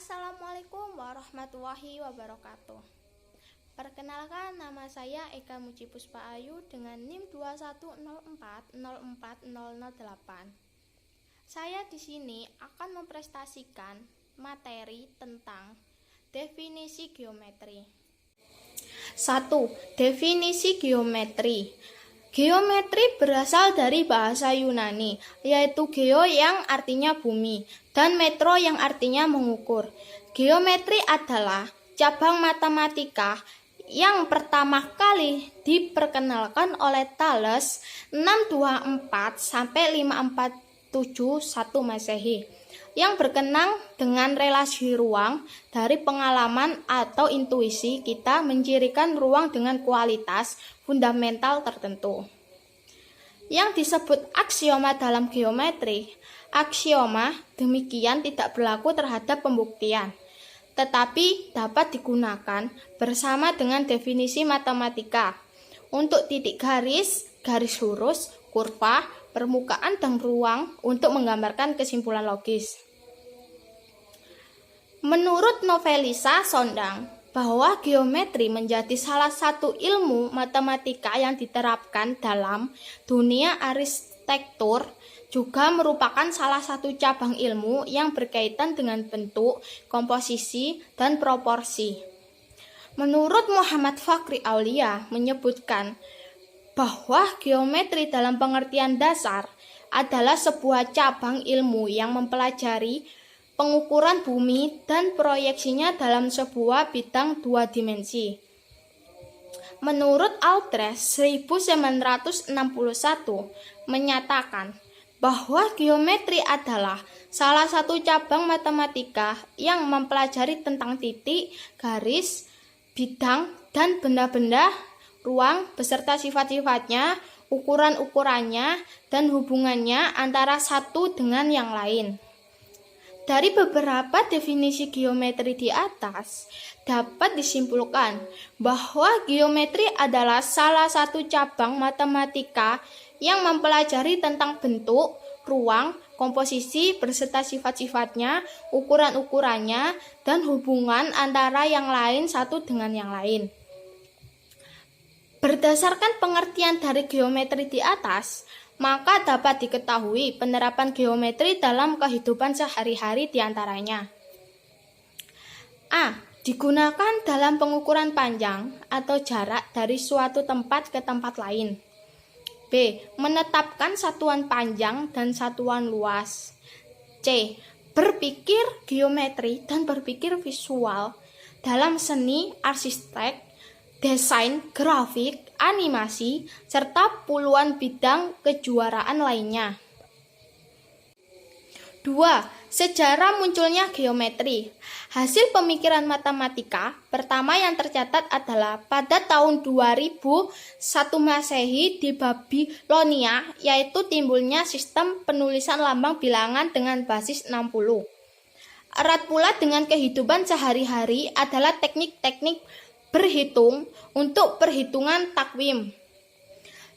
Assalamualaikum warahmatullahi wabarakatuh. Perkenalkan, nama saya Eka Muji Puspa Ayu dengan NIM 2104040008. Saya di sini akan mempresentasikan materi tentang definisi geometri. 1. Definisi geometri. Geometri berasal dari bahasa Yunani, yaitu geo yang artinya bumi, dan metro yang artinya mengukur. Geometri adalah cabang matematika yang pertama kali diperkenalkan oleh Thales 624-547 Masehi, yang berkenaan dengan relasi ruang. Dari pengalaman atau intuisi kita mencirikan ruang dengan kualitas fundamental tertentu yang disebut aksioma dalam geometri. Aksioma demikian tidak berlaku terhadap pembuktian, tetapi dapat digunakan bersama dengan definisi matematika untuk titik garis, garis lurus, kurva, permukaan, dan ruang untuk menggambarkan kesimpulan logis. Menurut Novelisa Sondang, bahwa geometri menjadi salah satu ilmu matematika yang diterapkan dalam dunia arsitektur, juga merupakan salah satu cabang ilmu yang berkaitan dengan bentuk, komposisi, dan proporsi. Menurut Muhammad Fakhri Aulia menyebutkan bahwa geometri dalam pengertian dasar adalah sebuah cabang ilmu yang mempelajari pengukuran bumi dan proyeksinya dalam sebuah bidang dua dimensi. Menurut Altres 1961 menyatakan bahwa geometri adalah salah satu cabang matematika yang mempelajari tentang titik, garis, bidang, dan benda-benda, ruang beserta sifat-sifatnya, ukuran-ukurannya, dan hubungannya antara satu dengan yang lain. Dari beberapa definisi geometri di atas, dapat disimpulkan bahwa geometri adalah salah satu cabang matematika yang mempelajari tentang bentuk, ruang, komposisi beserta sifat-sifatnya, ukuran-ukurannya, dan hubungan antara yang lain satu dengan yang lain. Berdasarkan pengertian dari geometri di atas, maka dapat diketahui penerapan geometri dalam kehidupan sehari-hari diantaranya. A. Digunakan dalam pengukuran panjang atau jarak dari suatu tempat ke tempat lain. B. Menetapkan satuan panjang dan satuan luas. C. Berpikir geometri dan berpikir visual dalam seni, arsitek, desain, grafik, animasi, serta puluhan bidang kejuaraan lainnya. 2. Sejarah munculnya geometri. Hasil pemikiran matematika pertama yang tercatat adalah pada tahun 2001 Masehi di Babilonia, yaitu timbulnya sistem penulisan lambang bilangan dengan basis 60. Erat pula dengan kehidupan sehari-hari adalah teknik-teknik berhitung untuk perhitungan takwim.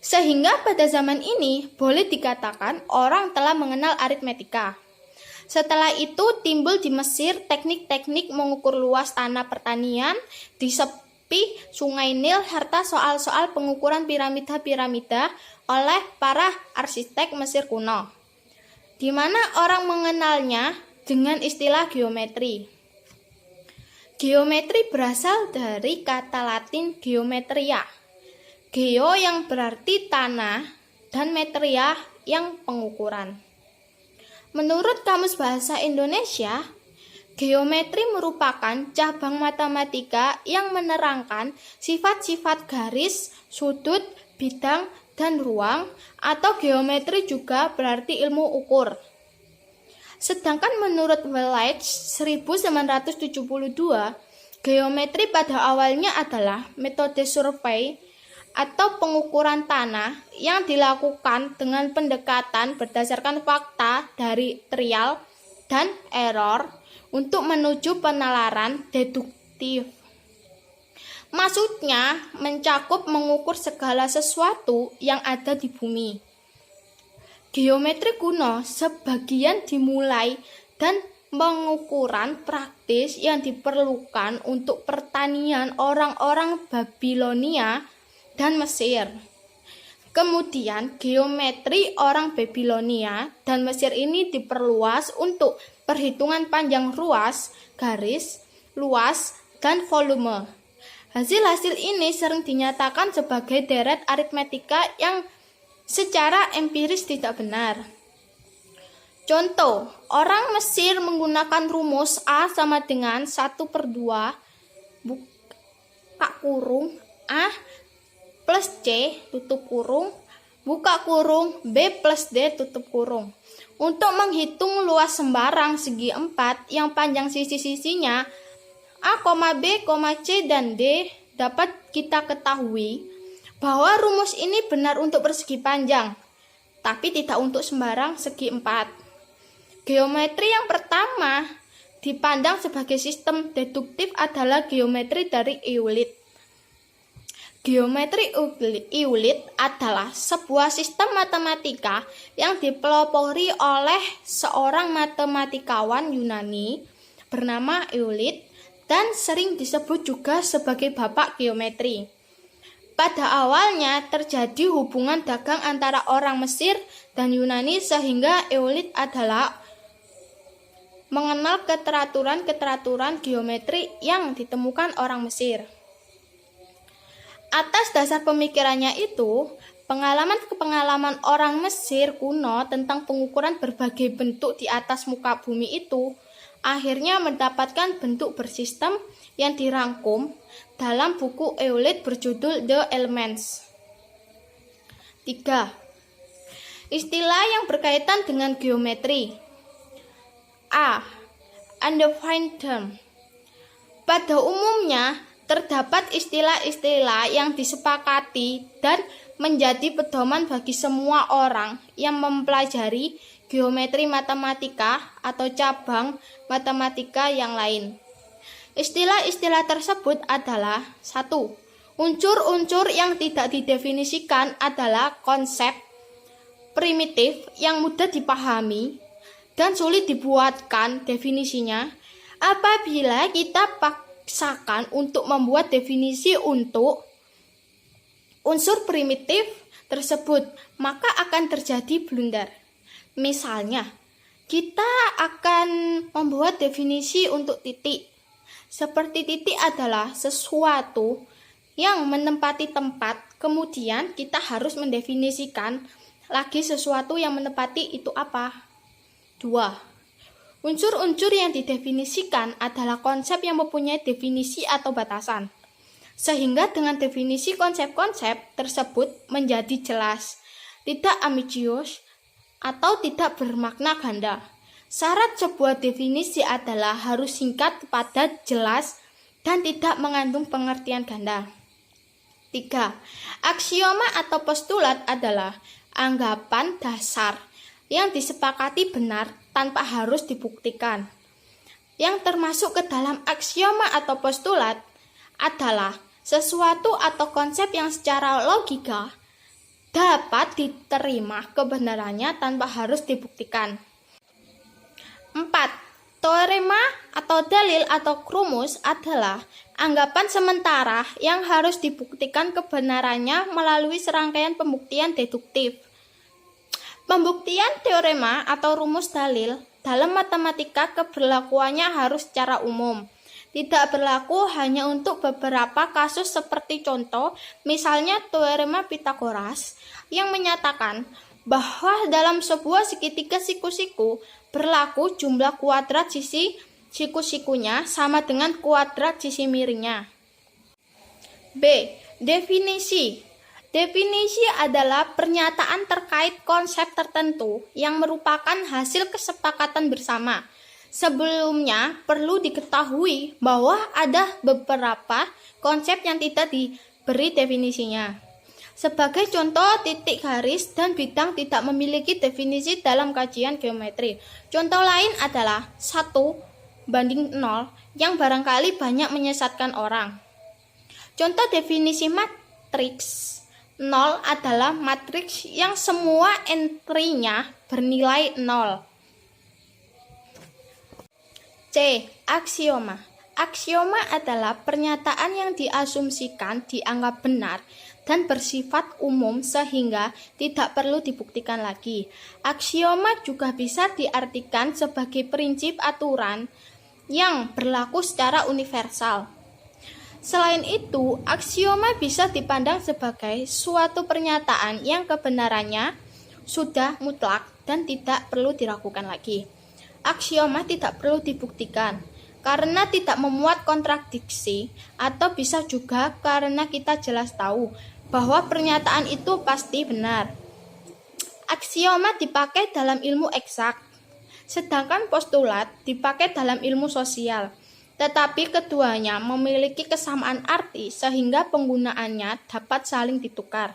Sehingga pada zaman ini boleh dikatakan orang telah mengenal aritmetika. Setelah itu timbul di Mesir teknik-teknik mengukur luas tanah pertanian di tepi Sungai Nil serta soal-soal pengukuran piramida-piramida oleh para arsitek Mesir kuno, di mana orang mengenalnya dengan istilah geometri. Geometri berasal dari kata Latin geometria, geo yang berarti tanah dan metria yang pengukuran. Menurut Kamus Bahasa Indonesia, geometri merupakan cabang matematika yang menerangkan sifat-sifat garis, sudut, bidang, dan ruang, atau geometri juga berarti ilmu ukur. Sedangkan menurut Wellage 1972, geometri pada awalnya adalah metode survei atau pengukuran tanah yang dilakukan dengan pendekatan berdasarkan fakta dari trial dan error untuk menuju penalaran deduktif. Maksudnya mencakup mengukur segala sesuatu yang ada di bumi. Geometri kuno sebagian dimulai dan pengukuran praktis yang diperlukan untuk pertanian orang-orang Babilonia dan Mesir. Kemudian geometri orang Babilonia dan Mesir ini diperluas untuk perhitungan panjang ruas, garis, luas, dan volume. Hasil-hasil ini sering dinyatakan sebagai deret aritmetika yang secara empiris tidak benar. Contoh, orang Mesir menggunakan rumus A sama dengan 1/2 buka kurung A plus C tutup kurung buka kurung B plus D tutup kurung. Untuk menghitung luas sembarang segi 4 yang panjang sisi-sisinya A, B, C, dan D, dapat kita ketahui bahwa rumus ini benar untuk persegi panjang, tapi tidak untuk sembarang segi 4. Geometri yang pertama dipandang sebagai sistem deduktif adalah geometri dari Euclid. Geometri Euclid adalah sebuah sistem matematika yang dipelopori oleh seorang matematikawan Yunani bernama Euclid dan sering disebut juga sebagai bapak geometri. Pada awalnya terjadi hubungan dagang antara orang Mesir dan Yunani sehingga Euclid adalah mengenal keteraturan geometri yang ditemukan orang Mesir. Atas dasar pemikirannya itu, pengalaman orang Mesir kuno tentang pengukuran berbagai bentuk di atas muka bumi itu akhirnya mendapatkan bentuk bersistem yang dirangkum dalam buku Euclid berjudul The Elements. 3. Istilah yang berkaitan dengan geometri. A. Undefined term. Pada umumnya, terdapat istilah-istilah yang disepakati dan menjadi pedoman bagi semua orang yang mempelajari geometri matematika atau cabang matematika yang lain. Istilah-istilah tersebut adalah 1. Unsur-unsur yang tidak didefinisikan adalah konsep primitif yang mudah dipahami dan sulit dibuatkan definisinya. Apabila kita paksakan untuk membuat definisi untuk unsur primitif tersebut, maka akan terjadi blunder. Misalnya, kita akan membuat definisi untuk titik. Seperti titik adalah sesuatu yang menempati tempat, kemudian kita harus mendefinisikan lagi sesuatu yang menempati itu apa. 2. Unsur-unsur yang didefinisikan adalah konsep yang mempunyai definisi atau batasan. Sehingga dengan definisi konsep-konsep tersebut menjadi jelas, tidak ambiguous, atau tidak bermakna ganda. Syarat sebuah definisi adalah harus singkat, padat, jelas, dan tidak mengandung pengertian ganda. 3. Aksioma atau postulat adalah anggapan dasar yang disepakati benar tanpa harus dibuktikan. Yang termasuk ke dalam aksioma atau postulat adalah sesuatu atau konsep yang secara logika dapat diterima kebenarannya tanpa harus dibuktikan. 4. Teorema atau dalil atau rumus adalah anggapan sementara yang harus dibuktikan kebenarannya melalui serangkaian pembuktian deduktif. Pembuktian teorema atau rumus dalil dalam matematika keberlakuannya harus secara umum. Tidak berlaku hanya untuk beberapa kasus seperti contoh, misalnya teorema Pythagoras yang menyatakan bahwa dalam sebuah segitiga siku-siku berlaku jumlah kuadrat sisi siku-sikunya sama dengan kuadrat sisi miringnya. B. Definisi. Definisi adalah pernyataan terkait konsep tertentu yang merupakan hasil kesepakatan bersama. Sebelumnya, perlu diketahui bahwa ada beberapa konsep yang tidak diberi definisinya. Sebagai contoh, titik, garis, dan bidang tidak memiliki definisi dalam kajian geometri. Contoh lain adalah 1:0 yang barangkali banyak menyesatkan orang. Contoh definisi matriks. 0 adalah matriks yang semua entry-nya bernilai 0. C. Aksioma. Aksioma adalah pernyataan yang diasumsikan dianggap benar dan bersifat umum sehingga tidak perlu dibuktikan lagi. Aksioma juga bisa diartikan sebagai prinsip aturan yang berlaku secara universal. Selain itu, aksioma bisa dipandang sebagai suatu pernyataan yang kebenarannya sudah mutlak dan tidak perlu diragukan lagi. Aksioma tidak perlu dibuktikan karena tidak memuat kontradiksi, atau bisa juga karena kita jelas tahu bahwa pernyataan itu pasti benar. Aksioma dipakai dalam ilmu eksak, sedangkan postulat dipakai dalam ilmu sosial. Tetapi keduanya memiliki kesamaan arti sehingga penggunaannya dapat saling ditukar.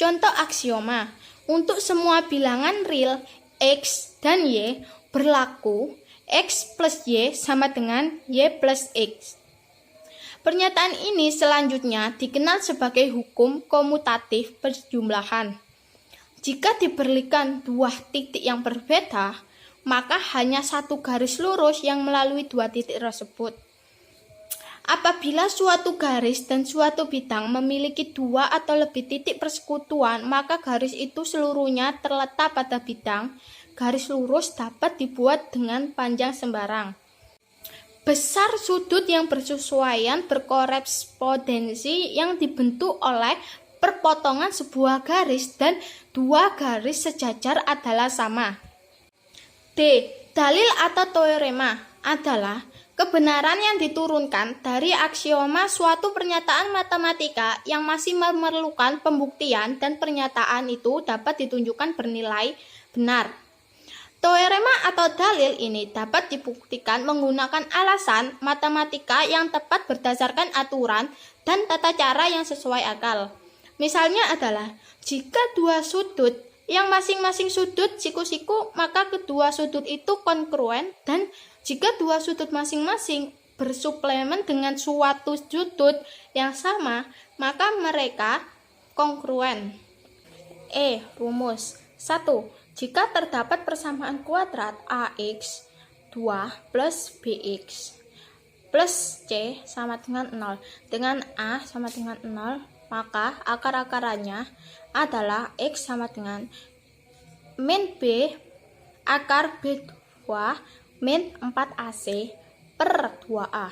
Contoh aksioma, untuk semua bilangan real X dan Y berlaku X plus Y sama dengan Y plus X. Pernyataan ini selanjutnya dikenal sebagai hukum komutatif perjumlahan. Jika diberikan dua titik yang berbeda, maka hanya satu garis lurus yang melalui dua titik tersebut. Apabila suatu garis dan suatu bidang memiliki dua atau lebih titik persekutuan, maka garis itu seluruhnya terletak pada bidang. Garis lurus dapat dibuat dengan panjang sembarang. Besar sudut yang bersesuaian berkorespondensi yang dibentuk oleh perpotongan sebuah garis dan dua garis sejajar adalah sama. D. Dalil atau teorema adalah kebenaran yang diturunkan dari aksioma suatu pernyataan matematika yang masih memerlukan pembuktian dan pernyataan itu dapat ditunjukkan bernilai benar. Teorema atau dalil ini dapat dibuktikan menggunakan alasan matematika yang tepat berdasarkan aturan dan tata cara yang sesuai akal. Misalnya adalah, jika dua sudut yang masing-masing sudut siku-siku, maka kedua sudut itu kongruen, dan jika dua sudut masing-masing bersuplemen dengan suatu sudut yang sama, maka mereka kongruen. Rumus 1. Jika terdapat persamaan kuadrat AX 2 plus BX plus C sama dengan 0 dengan A sama dengan 0, maka akar-akarannya adalah X sama dengan min B akar B2 min 4AC per 2A.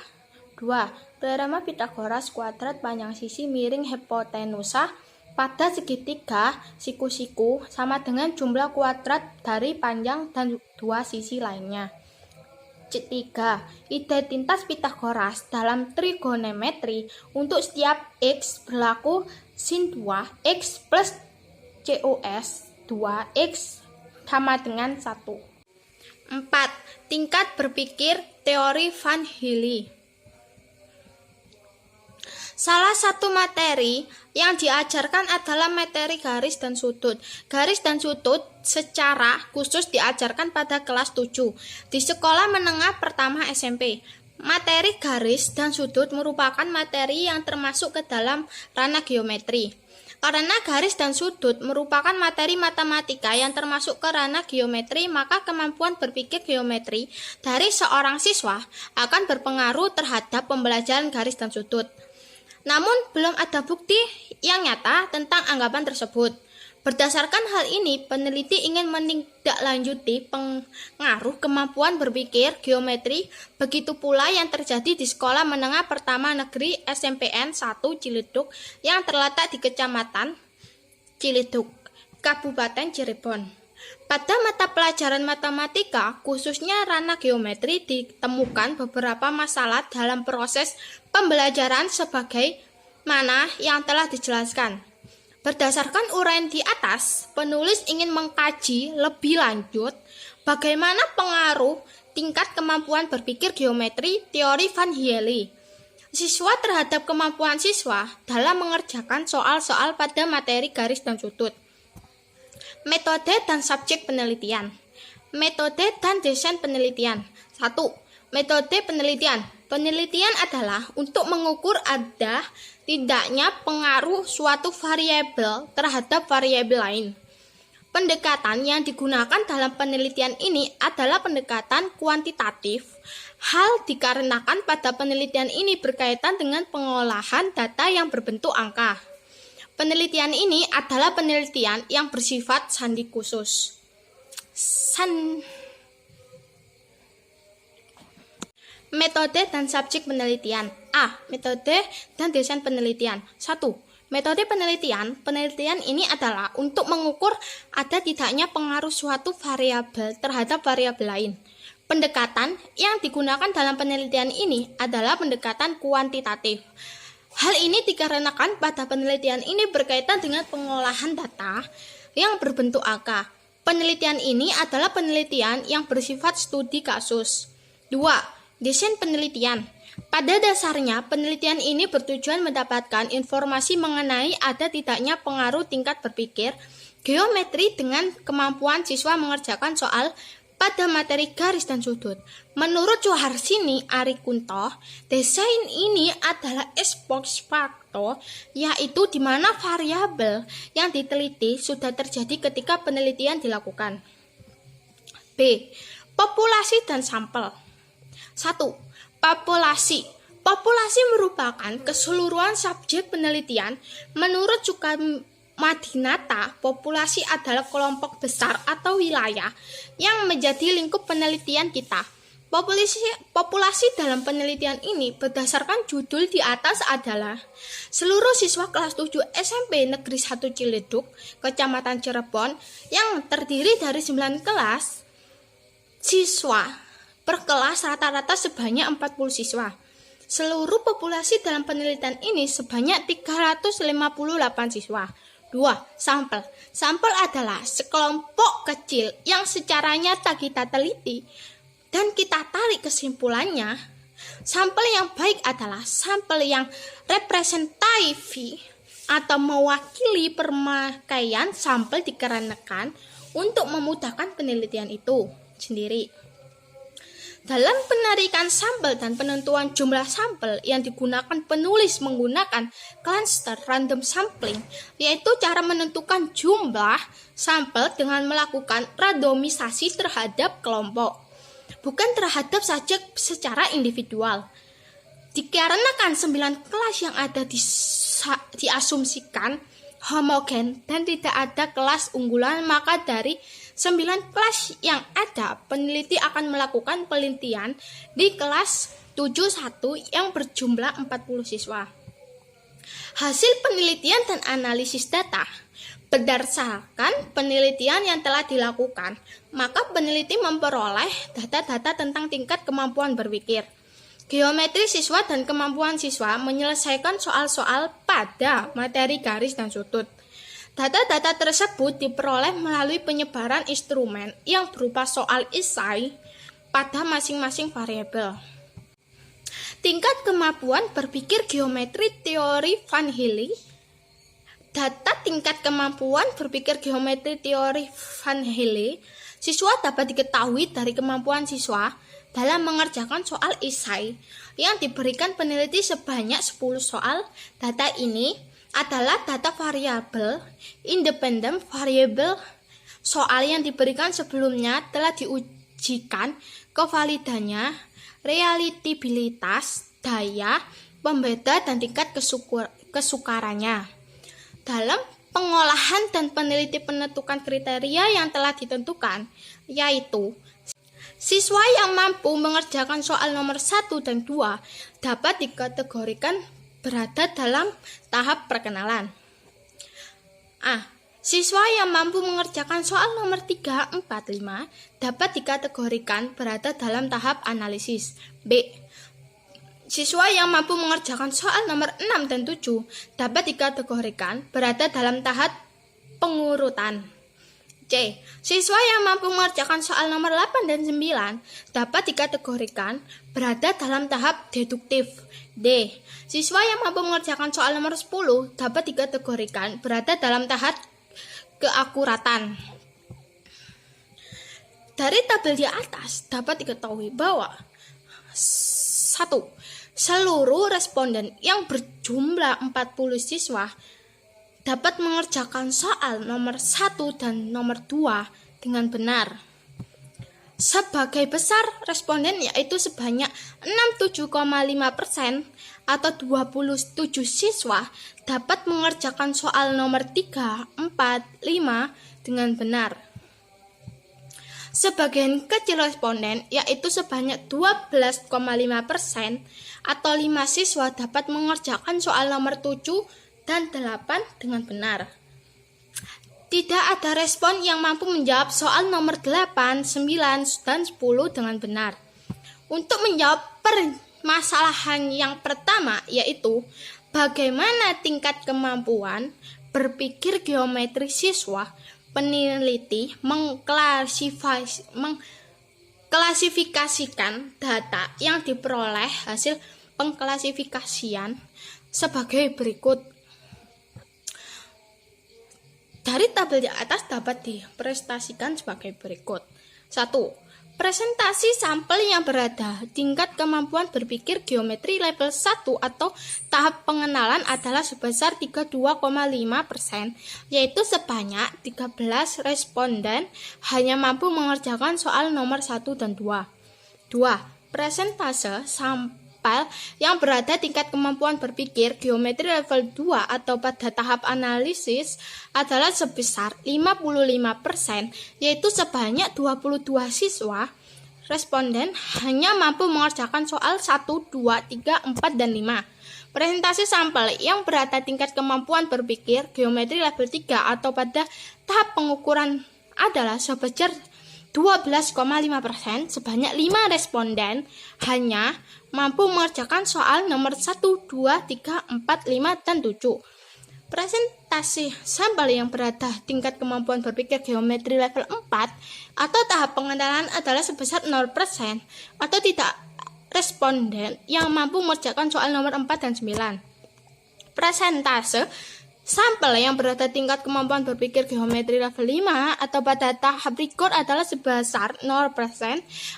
2. Teorema Pythagoras kuadrat panjang sisi miring hipotenusa pada segitiga siku-siku sama dengan jumlah kuadrat dari panjang dan dua sisi lainnya. 3. Identitas Pythagoras dalam trigonometri untuk setiap X berlaku sin 2X plus cos 2X sama dengan 1. 4. Tingkat berpikir teori Van Hille. Salah satu materi yang diajarkan adalah materi garis dan sudut. Garis dan sudut secara khusus diajarkan pada kelas 7 di sekolah menengah pertama SMP. Materi garis dan sudut merupakan materi yang termasuk ke dalam ranah geometri. Karena garis dan sudut merupakan materi matematika yang termasuk ke ranah geometri, maka kemampuan berpikir geometri dari seorang siswa akan berpengaruh terhadap pembelajaran garis dan sudut. Namun, belum ada bukti yang nyata tentang anggapan tersebut. Berdasarkan hal ini, peneliti ingin menindaklanjuti pengaruh kemampuan berpikir geometri, begitu pula yang terjadi di Sekolah Menengah Pertama Negeri SMPN 1 Ciledug yang terletak di Kecamatan Ciledug, Kabupaten Cirebon. Pada mata pelajaran matematika, khususnya ranah geometri, ditemukan beberapa masalah dalam proses pembelajaran sebagaimana yang telah dijelaskan. Berdasarkan uraian di atas, penulis ingin mengkaji lebih lanjut bagaimana pengaruh tingkat kemampuan berpikir geometri teori Van Hille siswa terhadap kemampuan siswa dalam mengerjakan soal-soal pada materi garis dan sudut. Metode dan subjek penelitian. Metode dan desain penelitian. 1. Metode penelitian. Penelitian adalah untuk mengukur ada tidaknya pengaruh suatu variabel terhadap variabel lain. Pendekatan yang digunakan dalam penelitian ini adalah pendekatan kuantitatif. Hal dikarenakan pada penelitian ini berkaitan dengan pengolahan data yang berbentuk angka. Penelitian ini adalah penelitian yang bersifat sandi khusus. Metode dan subjek penelitian. A. Metode dan desain penelitian. 1. Metode penelitian. Penelitian ini adalah untuk mengukur ada tidaknya pengaruh suatu variabel terhadap variabel lain. Pendekatan yang digunakan dalam penelitian ini adalah pendekatan kuantitatif. Hal ini dikarenakan pada penelitian ini berkaitan dengan pengolahan data yang berbentuk angka. Penelitian ini adalah penelitian yang bersifat studi kasus. 2. Desain penelitian. Pada dasarnya, penelitian ini bertujuan mendapatkan informasi mengenai ada tidaknya pengaruh tingkat berpikir geometri dengan kemampuan siswa mengerjakan soal pada materi garis dan sudut. Menurut Suharsini Arikunto, desain ini adalah ex post facto, yaitu di mana variabel yang diteliti sudah terjadi ketika penelitian dilakukan. B. Populasi dan sampel. 1. Populasi. Populasi merupakan keseluruhan subjek penelitian. Menurut Sukamadinata, populasi adalah kelompok besar atau wilayah yang menjadi lingkup penelitian kita. Populasi dalam penelitian ini berdasarkan judul di atas adalah seluruh siswa kelas 7 SMP Negeri 1 Ciledug, Kecamatan Cirebon, yang terdiri dari 9 kelas siswa. Per kelas rata-rata sebanyak 40 siswa. Seluruh populasi dalam penelitian ini sebanyak 358 siswa. 2. Sampel. Sampel adalah sekelompok kecil yang secara nyata kita teliti dan kita tarik kesimpulannya. Sampel yang baik adalah sampel yang representatif atau mewakili pemakaian sampel dikarenakan untuk memudahkan penelitian itu sendiri. Dalam penarikan sampel dan penentuan jumlah sampel yang digunakan penulis menggunakan cluster random sampling, yaitu cara menentukan jumlah sampel dengan melakukan randomisasi terhadap kelompok, bukan terhadap subjek secara individual. Dikarenakan 9 kelas yang ada diasumsikan homogen dan tidak ada kelas unggulan, maka dari 9 kelas yang ada, peneliti akan melakukan penelitian di kelas 71 yang berjumlah 40 siswa. Hasil penelitian dan analisis data. Berdasarkan penelitian yang telah dilakukan, maka peneliti memperoleh data-data tentang tingkat kemampuan berpikir, geometri siswa dan kemampuan siswa menyelesaikan soal-soal pada materi garis dan sudut. Data-data tersebut diperoleh melalui penyebaran instrumen yang berupa soal esai pada masing-masing variabel. Tingkat kemampuan berpikir geometri teori Van Hille. Data tingkat kemampuan berpikir geometri teori Van Hille, siswa dapat diketahui dari kemampuan siswa dalam mengerjakan soal esai yang diberikan peneliti sebanyak 10 soal. Data ini adalah data variabel independen variabel. Soal yang diberikan sebelumnya telah diujikan kevalidannya, realitabilitas, daya, pembeda, dan tingkat kesukarannya. Dalam pengolahan dan peneliti menentukan kriteria yang telah ditentukan, yaitu siswa yang mampu mengerjakan soal nomor 1 dan 2 dapat dikategorikan berada dalam tahap perkenalan. A. Siswa yang mampu mengerjakan soal nomor 3, 4, 5 dapat dikategorikan berada dalam tahap analisis. B. Siswa yang mampu mengerjakan soal nomor 6 dan 7 dapat dikategorikan berada dalam tahap pengurutan. C. Siswa yang mampu mengerjakan soal nomor 8 dan 9 dapat dikategorikan berada dalam tahap deduktif. D. Siswa yang mampu mengerjakan soal nomor 10 dapat dikategorikan berada dalam tahap keakuratan. Dari tabel di atas dapat diketahui bahwa 1. Seluruh responden yang berjumlah 40 siswa dapat mengerjakan soal nomor 1 dan nomor 2 dengan benar. Sebagai besar responden yaitu sebanyak 67,5% atau 27 siswa dapat mengerjakan soal nomor 3, 4, 5 dengan benar. Sebagian kecil responden yaitu sebanyak 12,5% atau 5 siswa dapat mengerjakan soal nomor 7 dan 8 dengan benar. Tidak ada respon yang mampu menjawab soal nomor 8, 9, dan 10 dengan benar. Untuk menjawab permasalahan yang pertama yaitu bagaimana tingkat kemampuan berpikir geometri siswa, peneliti mengklasifikasikan data yang diperoleh hasil pengklasifikasian sebagai berikut. Dari tabel di atas dapat dipresentasikan sebagai berikut. 1. Presentasi sampel yang berada tingkat kemampuan berpikir geometri level 1 atau tahap pengenalan adalah sebesar 32,5%, yaitu sebanyak 13 responden hanya mampu mengerjakan soal nomor 1 dan 2. 2. Presentase sampel yang berada tingkat kemampuan berpikir geometri level 2 atau pada tahap analisis adalah sebesar 55%, yaitu sebanyak 22 siswa responden hanya mampu mengerjakan soal 1, 2, 3, 4, dan 5. Presentasi sampel yang berada tingkat kemampuan berpikir geometri level 3 atau pada tahap pengukuran adalah sebesar 12,5%, sebanyak 5 responden hanya mampu mengerjakan soal nomor 1, 2, 3, 4, 5, dan 7. Presentasi sampel yang berada tingkat kemampuan berpikir geometri level 4 atau tahap pengenalan adalah sebesar 0% atau tidak responden yang mampu mengerjakan soal nomor 4 dan 9. Presentase sampel yang berada tingkat kemampuan berpikir geometri level 5 atau pada tahap record adalah sebesar 0%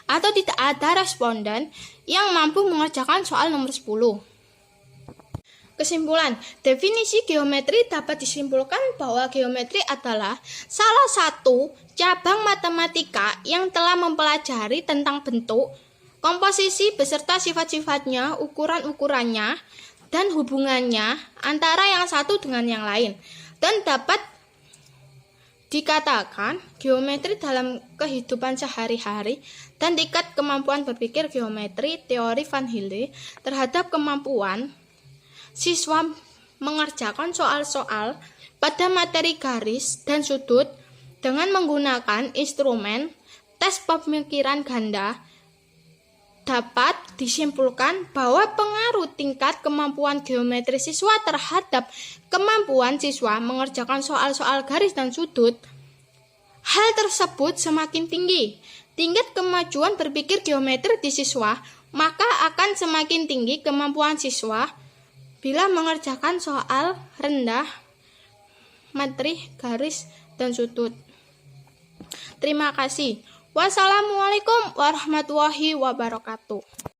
atau tidak ada responden yang mampu mengerjakan soal nomor 10. Kesimpulan, definisi geometri dapat disimpulkan bahwa geometri adalah salah satu cabang matematika yang telah mempelajari tentang bentuk, komposisi beserta sifat-sifatnya, ukuran-ukurannya, dan hubungannya antara yang satu dengan yang lain, dan dapat dikatakan geometri dalam kehidupan sehari-hari dan tingkat kemampuan berpikir geometri teori Van Hille terhadap kemampuan siswa mengerjakan soal-soal pada materi garis dan sudut dengan menggunakan instrumen tes pemikiran ganda. Dapat disimpulkan bahwa pengaruh tingkat kemampuan geometri siswa terhadap kemampuan siswa mengerjakan soal-soal garis dan sudut. Hal tersebut semakin tinggi tingkat kemajuan berpikir geometri di siswa, maka akan semakin tinggi kemampuan siswa bila mengerjakan soal rendah materi garis dan sudut. Terima kasih. Wassalamualaikum warahmatullahi wabarakatuh.